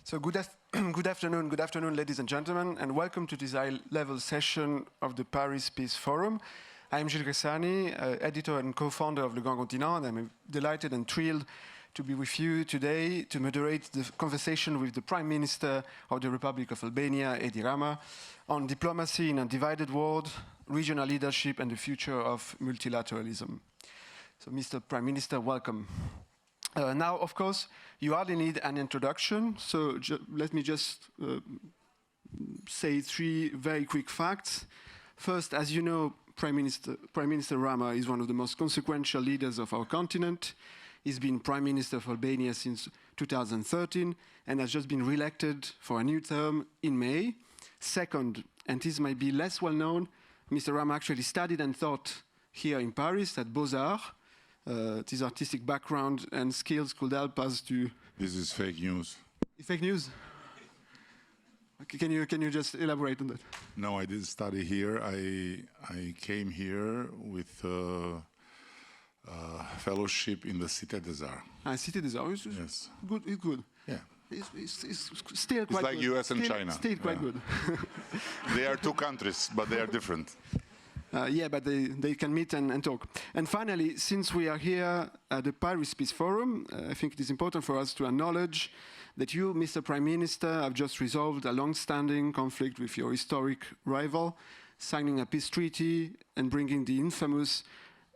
So good afternoon, ladies and gentlemen, and welcome to this high-level session of the Paris Peace Forum. I am Gilles Gressani, editor and co-founder of Le Grand Continent, and I'm delighted and thrilled to be with you today to moderate the conversation with the Prime Minister of the Republic of Albania, Edi Rama, on diplomacy in a divided world, regional leadership, and the future of multilateralism. So, Mr. Prime Minister, welcome. Now, of course, you hardly need an introduction, so let me just say three very quick facts. First, as you know, Prime Minister Rama is one of the most consequential leaders of our continent. He's been Prime Minister of Albania since 2013 and has just been re-elected for a new term in May. Second, and this might be less well known, Mr. Rama actually studied and taught here in Paris at Beaux-Arts. His artistic background and skills could help us to... This is fake news. Fake news? Okay, can you just elaborate on that? No, I didn't study here. I came here with fellowship in the Cité des Arts. Cité des Arts? Yes. Good, it's good. Yeah. It's still quite it's like good. US and China. Still quite good. They are two countries, but they are different. Yeah, but they can meet and talk. And finally, since we are here at the Paris Peace Forum, I think it is important for us to acknowledge that you, Mr. Prime Minister, have just resolved a long-standing conflict with your historic rival, signing a peace treaty and bringing the infamous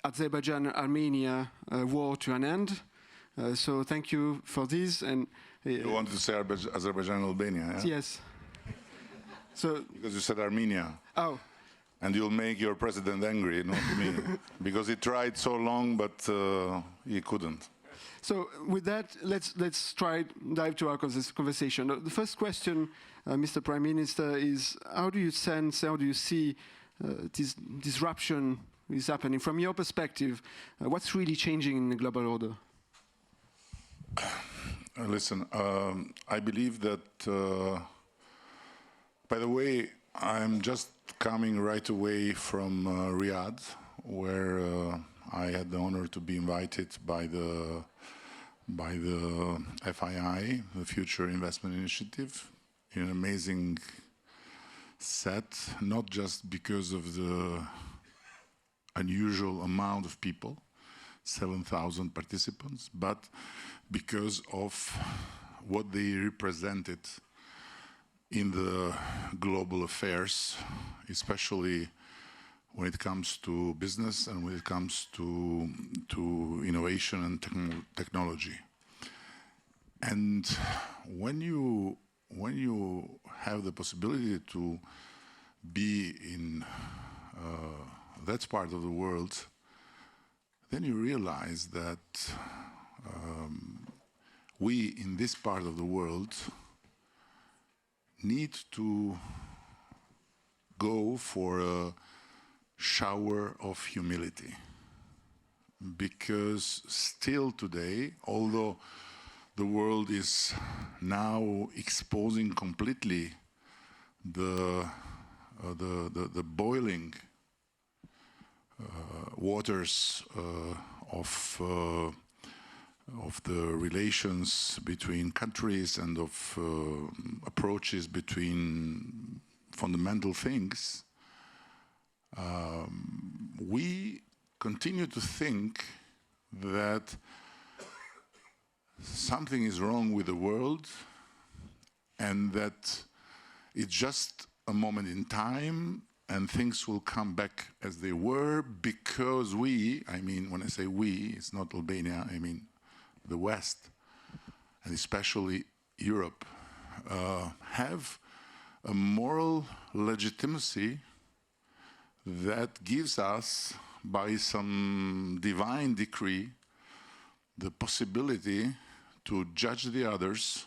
Azerbaijan-Armenia war to an end. So thank you for this. And you wanted to say Azerbaijan and Albania, yeah? Yes. So because you said Armenia. Oh. And you'll make your president angry, not me, because he tried so long, but he couldn't. So with that, let's dive to our conversation. The first question, Mr. Prime Minister, is how do you see this disruption is happening from your perspective? What's really changing in the global order? Listen, I believe that, by the way, I'm just coming right away from Riyadh, where I had the honor to be invited by the FII, the Future Investment Initiative, in an amazing set, not just because of the unusual amount of people, 7,000 participants, but because of what they represented in the global affairs, especially when it comes to business and when it comes to innovation and technology. And when you have the possibility to be in that part of the world, then you realize that we in this part of the world need to go for a shower of humility, because still today, although the world is now exposing completely the boiling waters of the relations between countries and of approaches between fundamental things, we continue to think that something is wrong with the world and that it's just a moment in time and things will come back as they were because we, I mean, when I say we, it's not Albania, I mean the West, and especially Europe, have a moral legitimacy that gives us, by some divine decree, the possibility to judge the others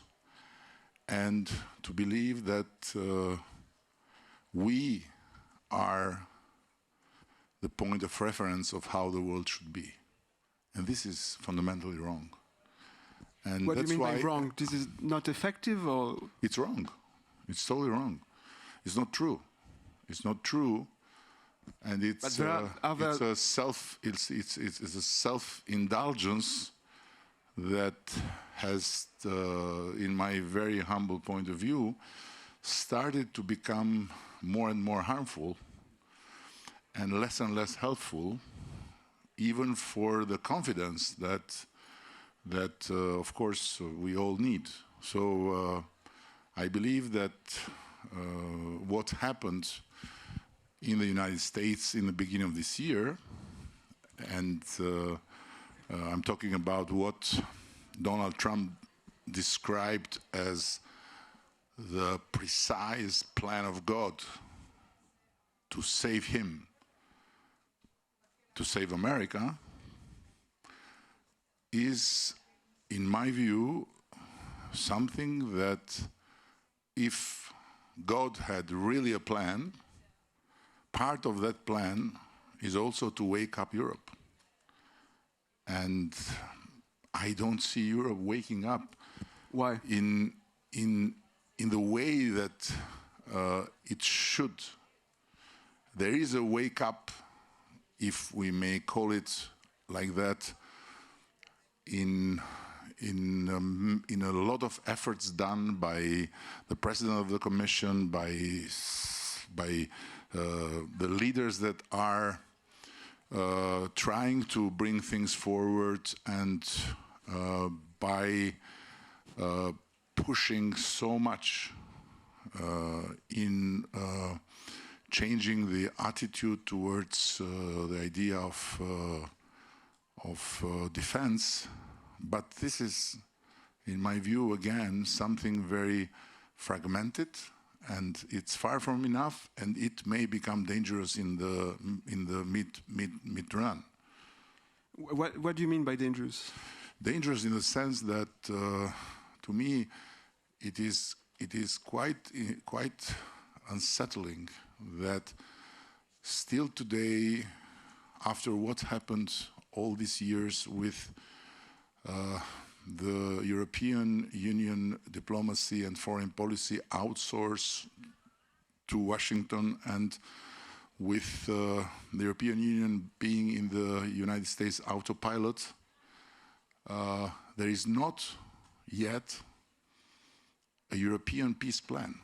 and to believe that we are the point of reference of how the world should be. And this is fundamentally wrong. And what do that's you mean why by wrong? This is not effective, or? It's wrong. It's totally wrong. It's not true. It's not true. And it's a self-indulgence that has, in my very humble point of view, started to become more and more harmful and less helpful, even for the confidence that of course, we all need. So I believe that what happened in the United States in the beginning of this year, and I'm talking about what Donald Trump described as the precise plan of God to save him, to save America, is, in my view, something that if God had really a plan, part of that plan is also to wake up Europe. And I don't see Europe waking up. Why? In the way that it should. There is a wake up, if we may call it like that, in a lot of efforts done by the president of the Commission, by the leaders that are trying to bring things forward, and by pushing so much in changing the attitude towards the idea of defense. But this is, in my view, again, something very fragmented, and it's far from enough, and it may become dangerous in the mid run. What do you mean by dangerous? Dangerous in the sense that, to me, it is quite unsettling that still today, after what happened all these years with the European Union diplomacy and foreign policy outsourced to Washington, and with the European Union being in the United States autopilot, there is not yet a European peace plan.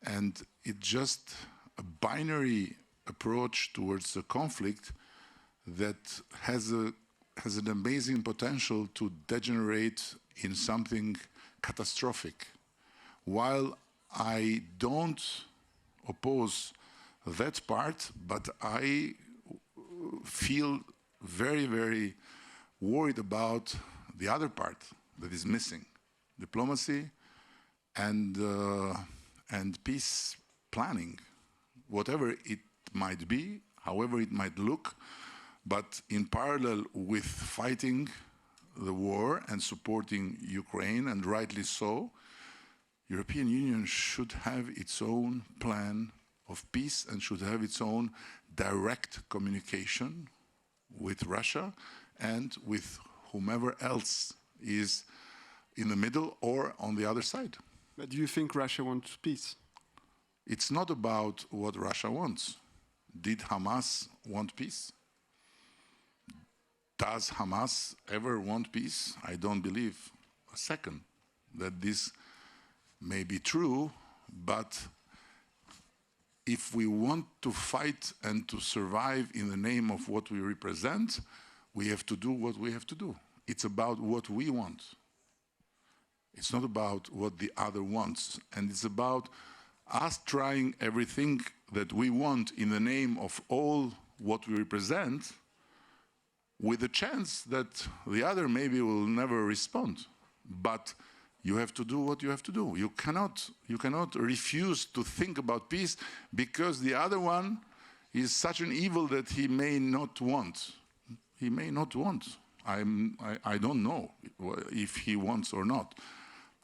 And it's just a binary approach towards the conflict that has an amazing potential to degenerate in something catastrophic. While I don't oppose that part, but I feel very, very worried about the other part that is missing: diplomacy and peace planning, whatever it might be, however it might look. But in parallel with fighting the war and supporting Ukraine, and rightly so, European Union should have its own plan of peace and should have its own direct communication with Russia and with whomever else is in the middle or on the other side. But do you think Russia wants peace? It's not about what Russia wants. Did Hamas want peace? Does Hamas ever want peace? I don't believe a second that this may be true, but if we want to fight and to survive in the name of what we represent, we have to do what we have to do. It's about what we want. It's not about what the other wants. And it's about us trying everything that we want in the name of all what we represent, with the chance that the other maybe will never respond. But you have to do what you have to do. You cannot refuse to think about peace because the other one is such an evil that he may not want. He may not want. I don't know if he wants or not.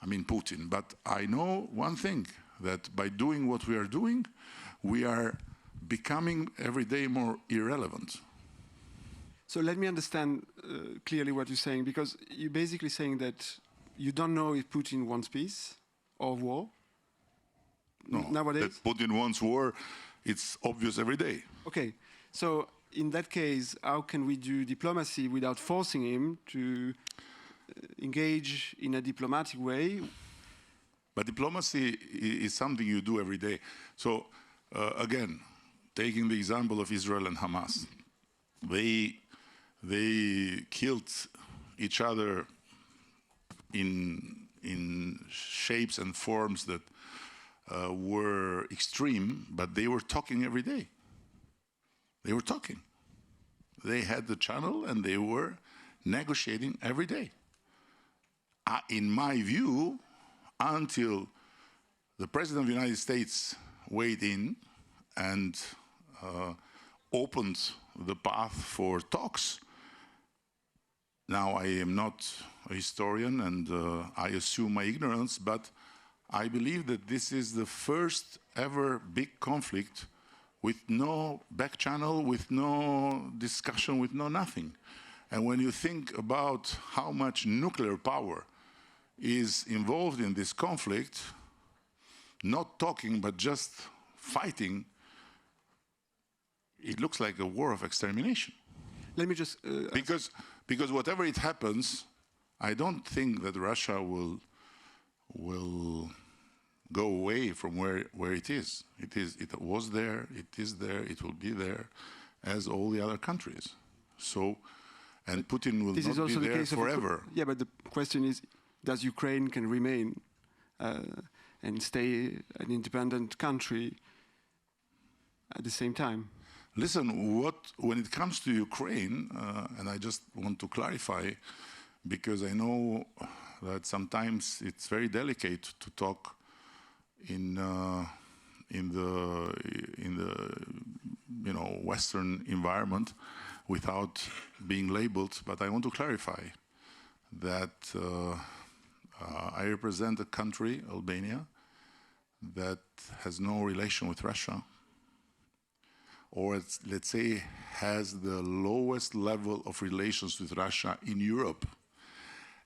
I mean Putin. But I know one thing, that by doing what we are doing, we are becoming every day more irrelevant. So let me understand clearly what you're saying, because you're basically saying that you don't know if Putin wants peace or war. No, nowadays? That Putin wants war, it's obvious every day. Okay, so in that case, how can we do diplomacy without forcing him to engage in a diplomatic way. But diplomacy is something you do every day. So again, taking the example of Israel and Hamas, they killed each other in shapes and forms that were extreme, but they were talking every day. They were talking. They had the channel and they were negotiating every day. In my view, until the President of the United States weighed in and opened the path for talks. Now, I am not a historian and I assume my ignorance, but I believe that this is the first ever big conflict with no back channel, with no discussion, with no nothing. And when you think about how much nuclear power is involved in this conflict, not talking but just fighting, it looks like a war of extermination. Let me just... Because whatever it happens, I don't think that Russia will go away from where it is. It was there, it is there, it will be there, as all the other countries. So, and Putin will not be there forever. Yeah, but the question is, does Ukraine can remain and stay an independent country at the same time? Listen, when it comes to Ukraine, and I just want to clarify, because I know that sometimes it's very delicate to talk in the Western environment without being labeled. But I want to clarify that I represent a country, Albania, that has no relation with Russia, or let's say has the lowest level of relations with Russia in Europe.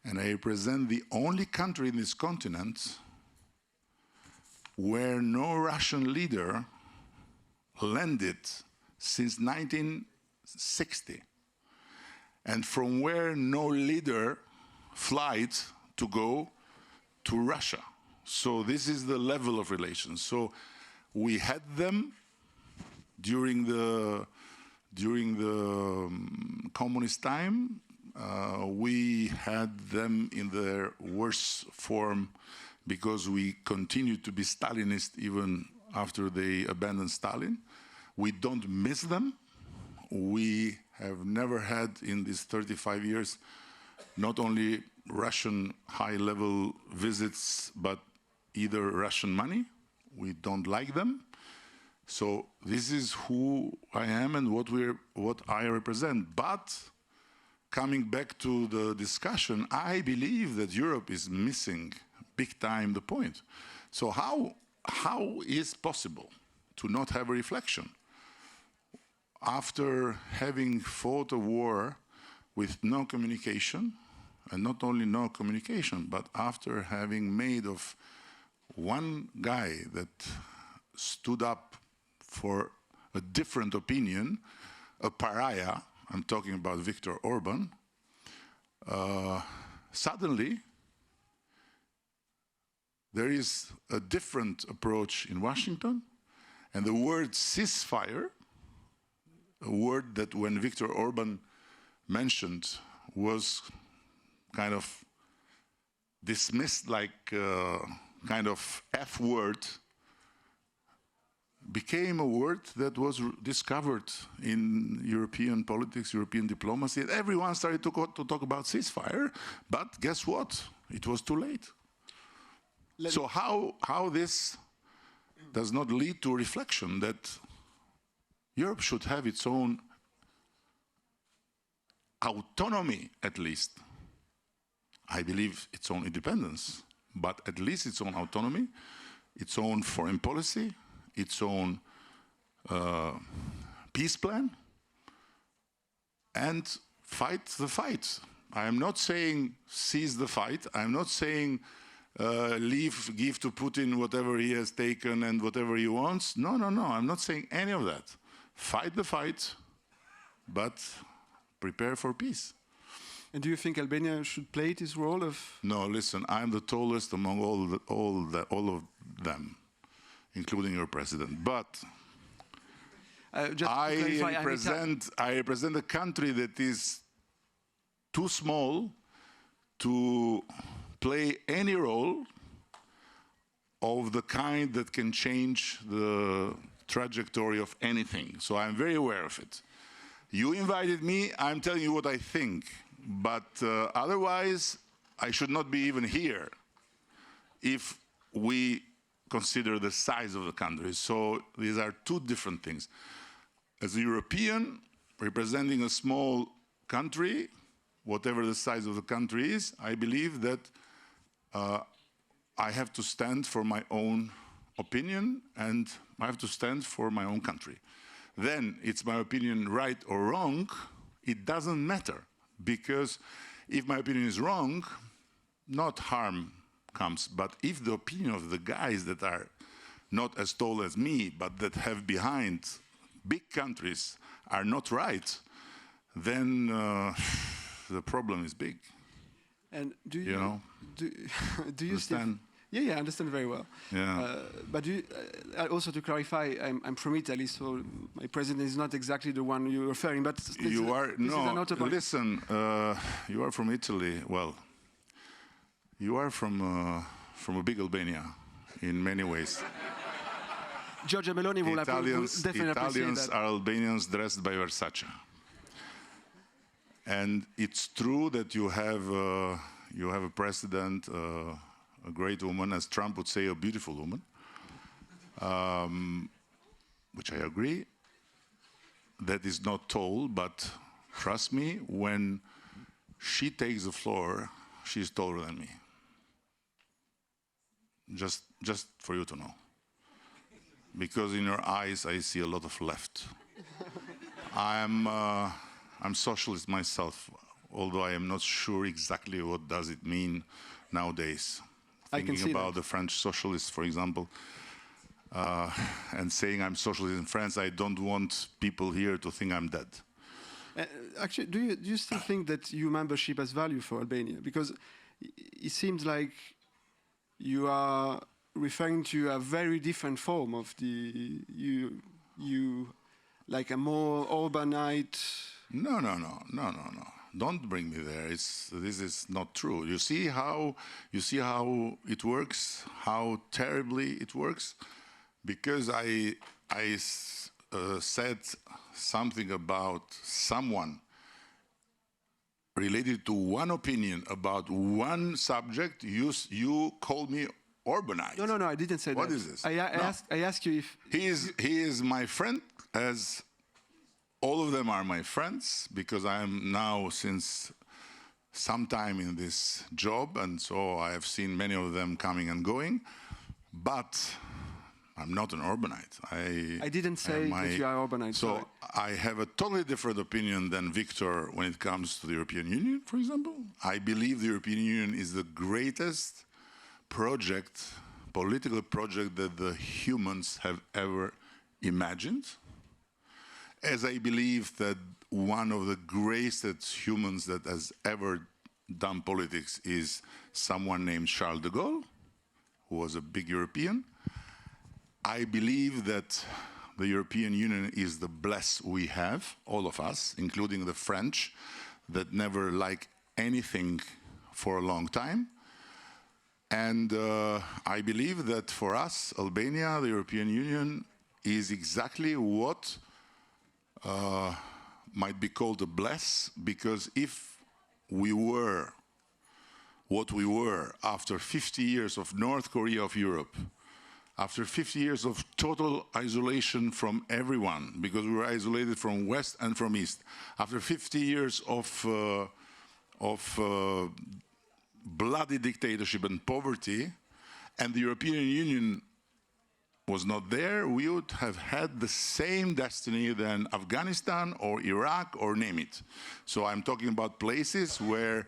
And I represent the only country in this continent where no Russian leader landed since 1960, and from where no leader flied to go to Russia. So this is the level of relations. So we had them during the communist time. We had them in their worst form because we continued to be Stalinist even after they abandoned Stalin. We don't miss them. We have never had in these 35 years not only Russian high-level visits, but either Russian money. We don't like them. So this is who I am and what I represent. But coming back to the discussion, I believe that Europe is missing big time the point. So how is possible to not have a reflection? After having fought a war with no communication, and not only no communication, but after having made of one guy that stood up for a different opinion, a pariah, I'm talking about Viktor Orban, suddenly there is a different approach in Washington, and the word ceasefire, a word that when Viktor Orban mentioned was kind of dismissed like kind of F word, became a word that was discovered in European politics, European diplomacy. And everyone started to talk about ceasefire, but guess what? It was too late. So how this does not lead to reflection that Europe should have its own autonomy, at least. I believe its own independence, but at least its own autonomy, its own foreign policy, its own peace plan, and fight the fight. I am not saying seize the fight. I am not saying give to Putin whatever he has taken and whatever he wants. No. I'm not saying any of that. Fight the fight, but prepare for peace. And do you think Albania should play this role of? No, listen, I'm the tallest among all of them, including your president. But Just to clarify, I represent a country that is too small to play any role of the kind that can change the trajectory of anything. So I'm very aware of it. You invited me, I'm telling you what I think. But otherwise, I should not be even here if we consider the size of the country. So these are two different things. As a European, representing a small country, whatever the size of the country is, I believe that I have to stand for my own opinion and I have to stand for my own country. Then, it's my opinion right or wrong, it doesn't matter. Because if my opinion is wrong, not harm comes. But if the opinion of the guys that are not as tall as me, but that have behind big countries are not right, then the problem is big. And do you, you know? do you understand? Yeah, I understand very well. Yeah. But also to clarify, I'm from Italy, so my president is not exactly the one you're referring. But you are no. Listen, you are from Italy. Well, you are from a big Albania, in many ways. Giorgia Meloni will definitely Italians that. are Albanians dressed by Versace, and it's true that you have a president. A great woman, as Trump would say, a beautiful woman, which I agree. That is not tall, but trust me, when she takes the floor, she's taller than me. Just for you to know. Because in her eyes, I see a lot of left. I'm socialist myself, although I am not sure exactly what does it mean nowadays. Thinking about the French socialists, for example, and saying I'm socialist in France, I don't want people here to think I'm dead. Actually, do you still think that EU membership has value for Albania? Because it seems like you are referring to a very different form of the EU, like a more Orbanite. No. Don't bring me there. This is not true. You see how it works, how terribly it works, because I said something about someone related to one opinion about one subject. You called me Orbanite. No, I didn't say that. What is this? I asked you if he is my friend, as all of them are my friends, because I am now since some time in this job, and so I have seen many of them coming and going, but I'm not an Orbanite. I didn't say that you are Orbanite. So sorry. I have a totally different opinion than Victor when it comes to the European Union, for example. I believe the European Union is the greatest project, political project that the humans have ever imagined. As I believe that one of the greatest humans that has ever done politics is someone named Charles de Gaulle, who was a big European. I believe that the European Union is the bless we have, all of us, including the French, that never like anything for a long time. And I believe that for us, Albania, the European Union is exactly what might be called a bless, because if we were what we were after 50 years of North Korea of Europe, after 50 years of total isolation from everyone, because we were isolated from West and from East, after 50 years of bloody dictatorship and poverty, and the European Union was not there, we would have had the same destiny than Afghanistan or Iraq or name it. So I'm talking about places where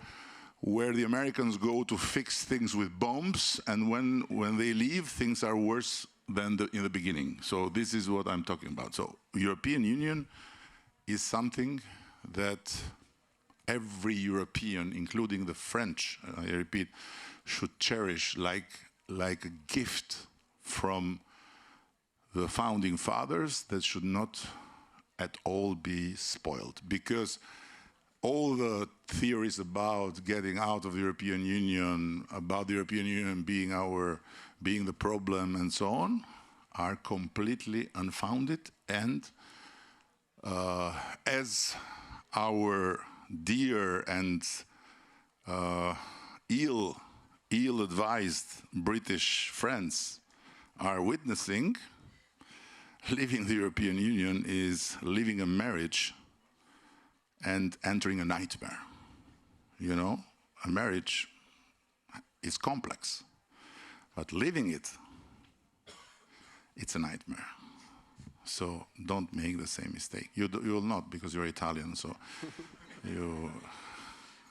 the Americans go to fix things with bombs, and when they leave, things are worse than in the beginning. So this is what I'm talking about. So European Union is something that every European, including the French, I repeat, should cherish like a gift from the founding fathers that should not at all be spoiled. Because all the theories about getting out of the European Union, about the European Union being the problem and so on, are completely unfounded. And as our dear and ill-advised British friends are witnessing, leaving the European Union is leaving a marriage and entering a nightmare. You know, a marriage is complex, but leaving it, it's a nightmare. So don't make the same mistake. You will not, because you're Italian, so you...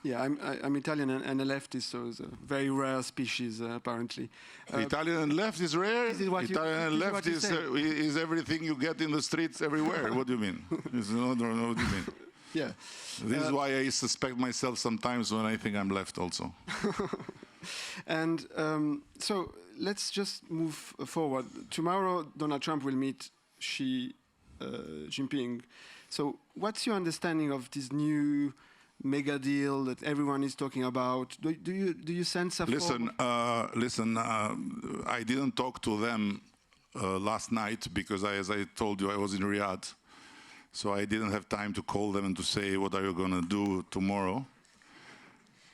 Yeah, I'm Italian and a leftist, so it's a very rare species, apparently. Italian and left is rare? Italian and left is everything you get in the streets everywhere. What do you mean? What do you mean? Yeah. This is why I suspect myself sometimes when I think I'm left also. And so let's just move forward. Tomorrow, Donald Trump will meet Xi Jinping. So what's your understanding of this new mega deal that everyone is talking about? Do you sense a Listen, I didn't talk to them last night because, as I told you, I was in Riyadh. So I didn't have time to call them and to say, what are you going to do tomorrow?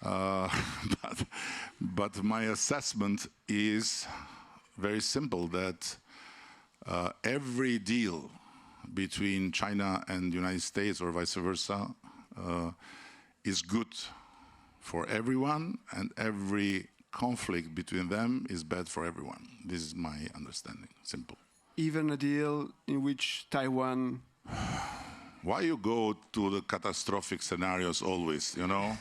But my assessment is very simple, that every deal between China and the United States or vice versa is good for everyone, and every conflict between them is bad for everyone. This is my understanding, simple. Even a deal in which Taiwan... Why you go to the catastrophic scenarios always, you know?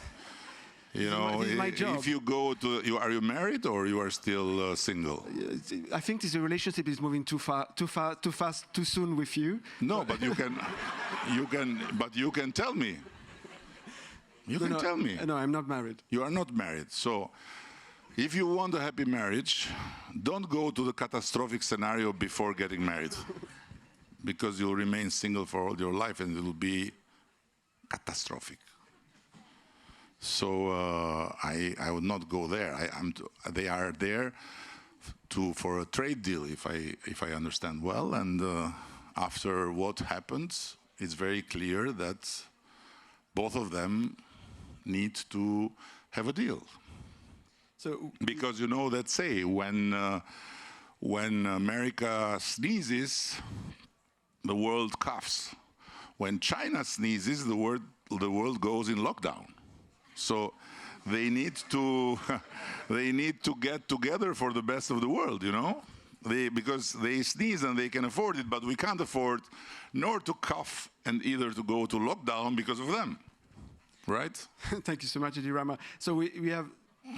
You know, if you go to, are you married or you are still single? I think this relationship is moving too fast, too soon with you. No, but you can tell me. You can tell me. No, I'm not married. You are not married. So if you want a happy marriage, don't go to the catastrophic scenario before getting married. Because you'll remain single for all your life and it will be catastrophic. So I would not go there. They are there for a trade deal, if I understand well. And after what happened, it's very clear that both of them need to have a deal. So, because you know that say when America sneezes, the world coughs. When China sneezes, the world goes in lockdown. So they need to get together for the best of the world, you know? Because they sneeze and they can afford it, but we can't afford nor to cough and either to go to lockdown because of them, right? Thank you so much, Edi Rama. So we have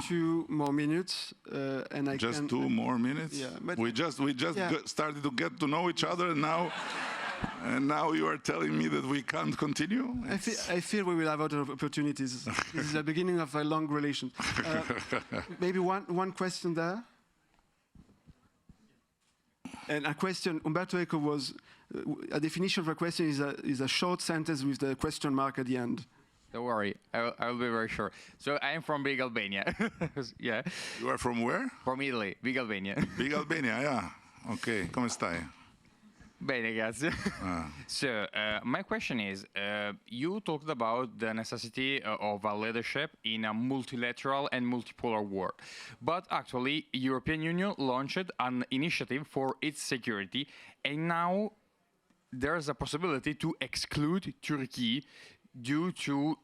2 more minutes, and I just 2 more minutes. Yeah, but we just started to get to know each other, and now you are telling me that we can't continue. I fear we will have other opportunities. This is the beginning of a long relation. Maybe one question there. And a question, Umberto Eco was, a definition of a question is a short sentence with the question mark at the end. Don't worry, I'll be very short. So I'm from Big Albania. Yeah. You are from where? From Italy, Big Albania. Big Albania, yeah. Okay, come stai? Bene, grazie. So my question is, you talked about the necessity of a leadership in a multilateral and multipolar world. But actually, European Union launched an initiative for its security, and now there's a possibility to exclude Turkey due to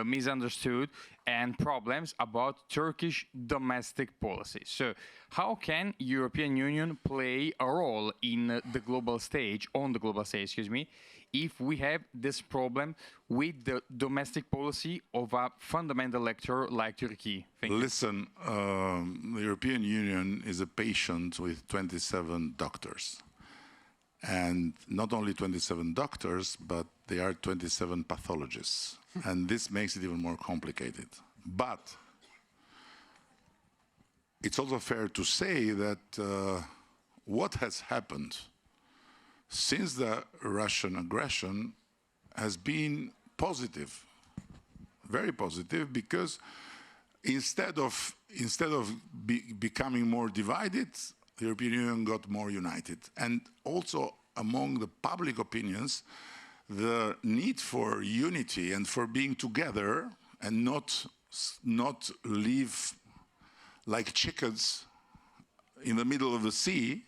misunderstood and problems about Turkish domestic policy. So how can European Union play a role in the global stage, on the global stage, excuse me, if we have this problem with the domestic policy of a fundamental actor like Turkey? Listen, the European Union is a patient with 27 doctors. And not only 27 doctors, but they are 27 pathologists. And this makes it even more complicated. But it's also fair to say that what has happened since the Russian aggression has been positive, very positive, because instead of becoming more divided, the European Union got more united. And also among the public opinions, the need for unity and for being together and not live like chickens in the middle of the sea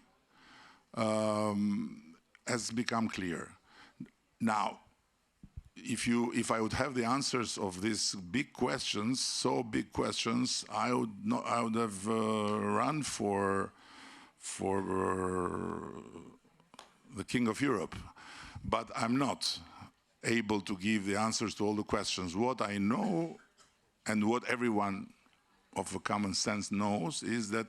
has become clear. Now, if I would have the answers of these big questions, so big questions, I would have run for the King of Europe. But I'm not able to give the answers to all the questions. What I know, and what everyone of a common sense knows, is that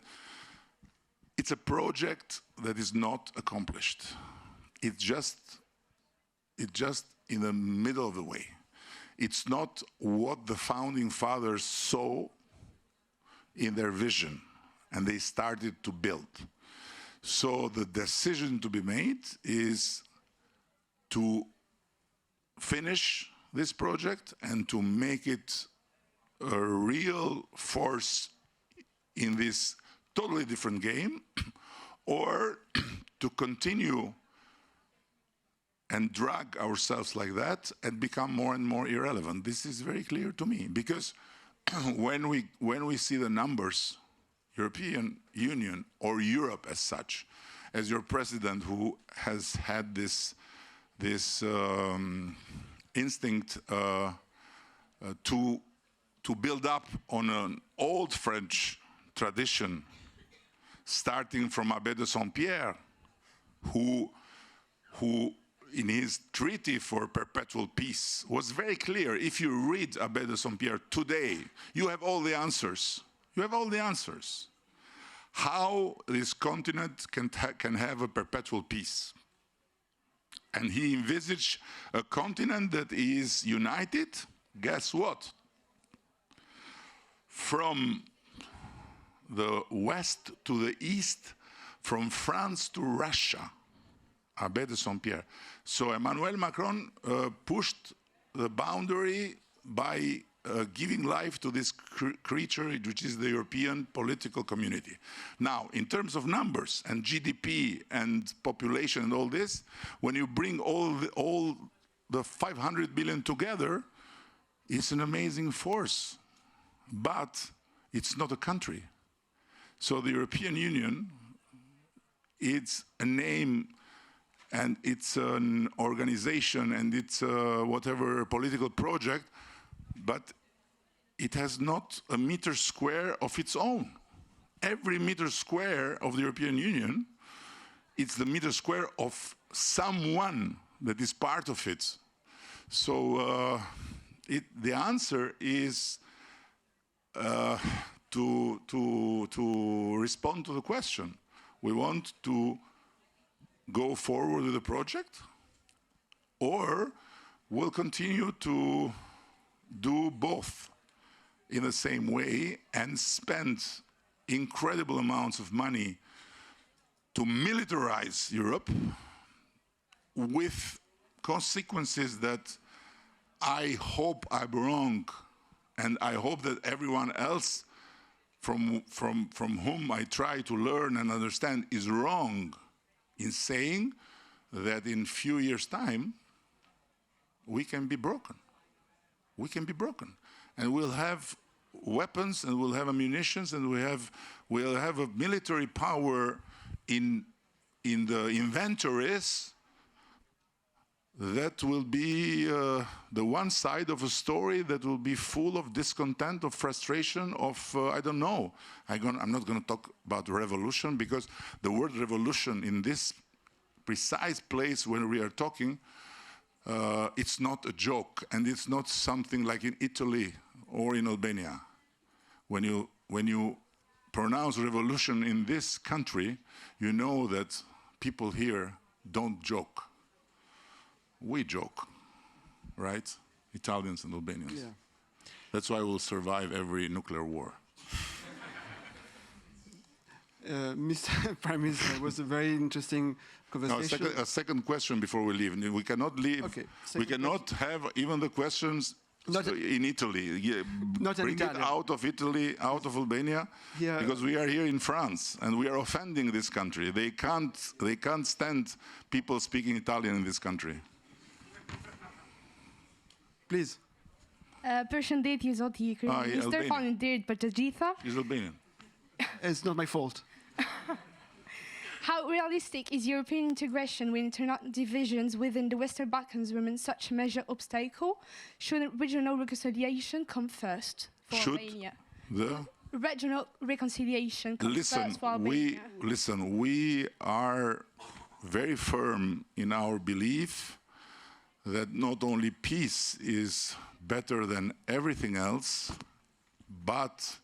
it's a project that is not accomplished. It's just in the middle of the way. It's not what the founding fathers saw in their vision, and they started to build. So the decision to be made is to finish this project and to make it a real force in this totally different game, or to continue and drag ourselves like that and become more and more irrelevant. This is very clear to me, because when we see the numbers, European Union or Europe as such, as your president, who has had this instinct to build up on an old French tradition, starting from Abbé de Saint-Pierre, who in his treaty for perpetual peace was very clear. If you read Abbé de Saint-Pierre today, you have all the answers. You have all the answers. How this continent can have a perpetual peace. And he envisaged a continent that is united, guess what? From the west to the east, from France to Russia, Abbé de Saint-Pierre. So Emmanuel Macron pushed the boundary by giving life to this creature, which is the European political community. Now, in terms of numbers and GDP and population and all this, when you bring all the 500 billion together, it's an amazing force. But it's not a country. So the European Union, it's a name, and it's an organization, and it's whatever political project, but it has not a meter square of its own. Every meter square of the European Union, it's the meter square of someone that is part of it. So the answer is to respond to the question. We want to go forward with the project, or we'll continue to do both in the same way and spend incredible amounts of money to militarize Europe with consequences that I hope I'm wrong, and I hope that everyone else from whom I try to learn and understand is wrong in saying that in few years' time we can be broken. We can be broken, and we'll have weapons, and we'll have ammunitions, and we'll have a military power in the inventories that will be the one side of a story that will be full of discontent, of frustration, of I don't know. I'm not going to talk about revolution, because the word revolution in this precise place where we are talking, it's not a joke, and it's not something like in Italy or in Albania. When you pronounce revolution in this country, you know that people here don't joke. We joke, right? Italians and Albanians. Yeah. That's why we'll survive every nuclear war. Mr. Prime Minister, it was a very interesting conversation. No, a second question before we leave. We cannot leave. Okay, We cannot have even the questions in Italy. Not in Bring it Italian. out of Italy, out of Albania, Yeah. because we are here in France and we are offending this country. They can't stand people speaking Italian in this country. Please. Përshëndetje zoti i kryeministër, Albania. faleminderit për të gjitha. He's Albanian. It's not my fault. How realistic is European integration when internal divisions within the Western Balkans remain such a major obstacle? Should regional reconciliation come first for Should Albania? the Regional reconciliation come first for Albania? we are very firm in our belief that not only peace is better than everything else, but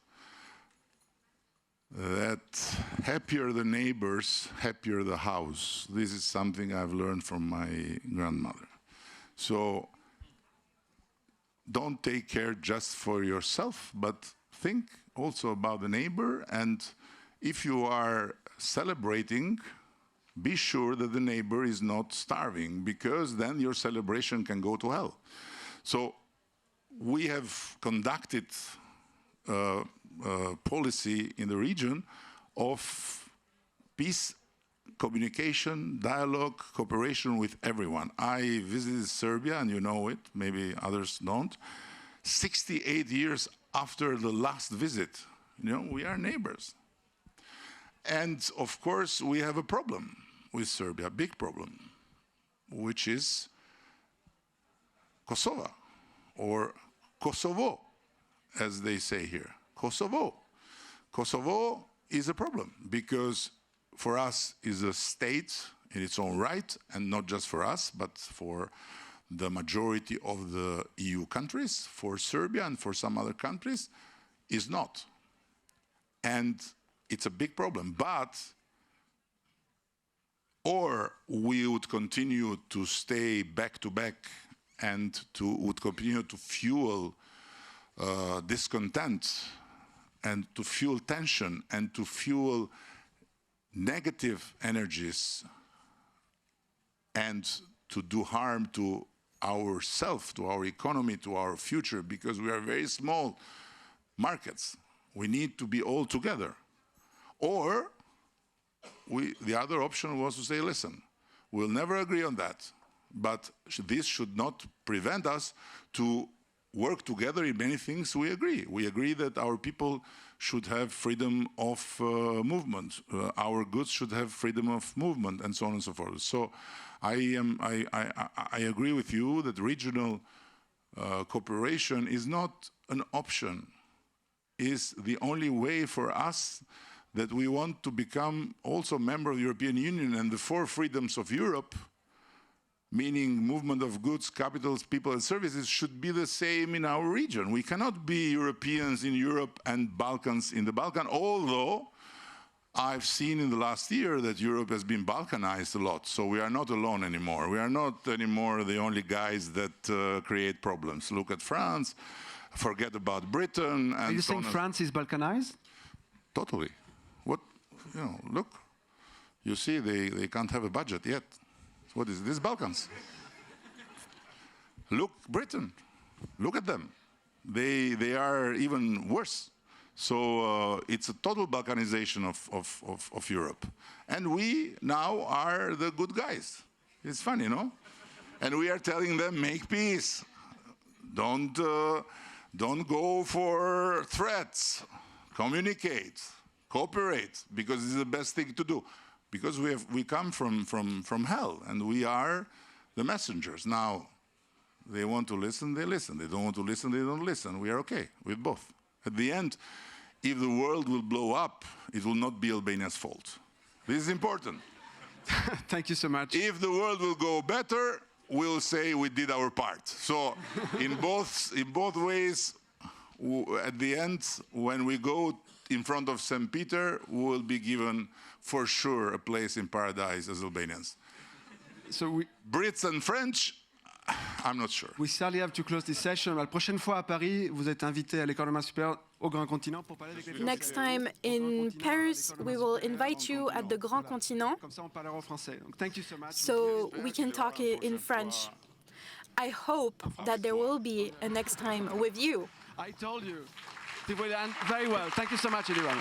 that happier the neighbors, happier the house. This is something I've learned from my grandmother. So don't take care just for yourself, but think also about the neighbor. And if you are celebrating, be sure that the neighbor is not starving, because then your celebration can go to hell. So we have conducted policy in the region of peace, communication, dialogue, cooperation with everyone. I visited Serbia, and you know it, maybe others don't. 68 years after the last visit, we are neighbors. And of course, we have a problem with Serbia, a big problem, which is Kosovo, or Kosovo, as they say here. Kosovo. Kosovo is a problem because for us is a state in its own right, and not just for us, but for the majority of the EU countries. For Serbia and for some other countries, is not. And it's a big problem. But or we would continue to stay back to back and would continue to fuel discontent and to fuel tension and to fuel negative energies and to do harm to ourselves, to our economy, to our future, because we are very small markets. We need to be all together. Or the other option was to say, listen, we'll never agree on that, but this should not prevent us to work together in many things we agree. We agree that our people should have freedom of movement, our goods should have freedom of movement, and so on and so forth. So I agree with you that regional cooperation is not an option, is the only way for us that we want to become also a member of the European Union, and the four freedoms of Europe, meaning movement of goods, capitals, people and services, should be the same in our region. We cannot be Europeans in Europe and Balkans in the Balkan, although I've seen in the last year that Europe has been Balkanized a lot, so we are not alone anymore. We are not anymore the only guys that create problems. Look at France, forget about Britain. And Are you saying France is Balkanized? Totally. Look, you see, they can't have a budget yet. What is this? Balkans. Look, Britain. Look at them. They are even worse. So it's a total Balkanization of Europe. And we now are the good guys. It's funny, no? And we are telling them, make peace. Don't go for threats. Communicate. Cooperate, because it's the best thing to do. Because we come from hell, and we are the messengers. Now, they want to listen, they listen. They don't want to listen, they don't listen. We are okay with both. At the end, if the world will blow up, it will not be Albania's fault. This is important. Thank you so much. If the world will go better, we'll say we did our part. So in both ways, at the end, when we go in front of St. Peter, we will be given for sure a place in paradise as Albanians. So Brits and French, I'm not sure. we sadly have to close this session. La prochaine fois à Paris, vous êtes invité à l'École normale supérieure au Grand Continent pour parler avec les Next time in Paris, we will invite you at the Grand Continent Comme ça, on parlera en français. Donc, thank you so much. so we can talk in French. I hope that there will be a next time with you. I told you. Very well. Thank you so much, Edi Rama.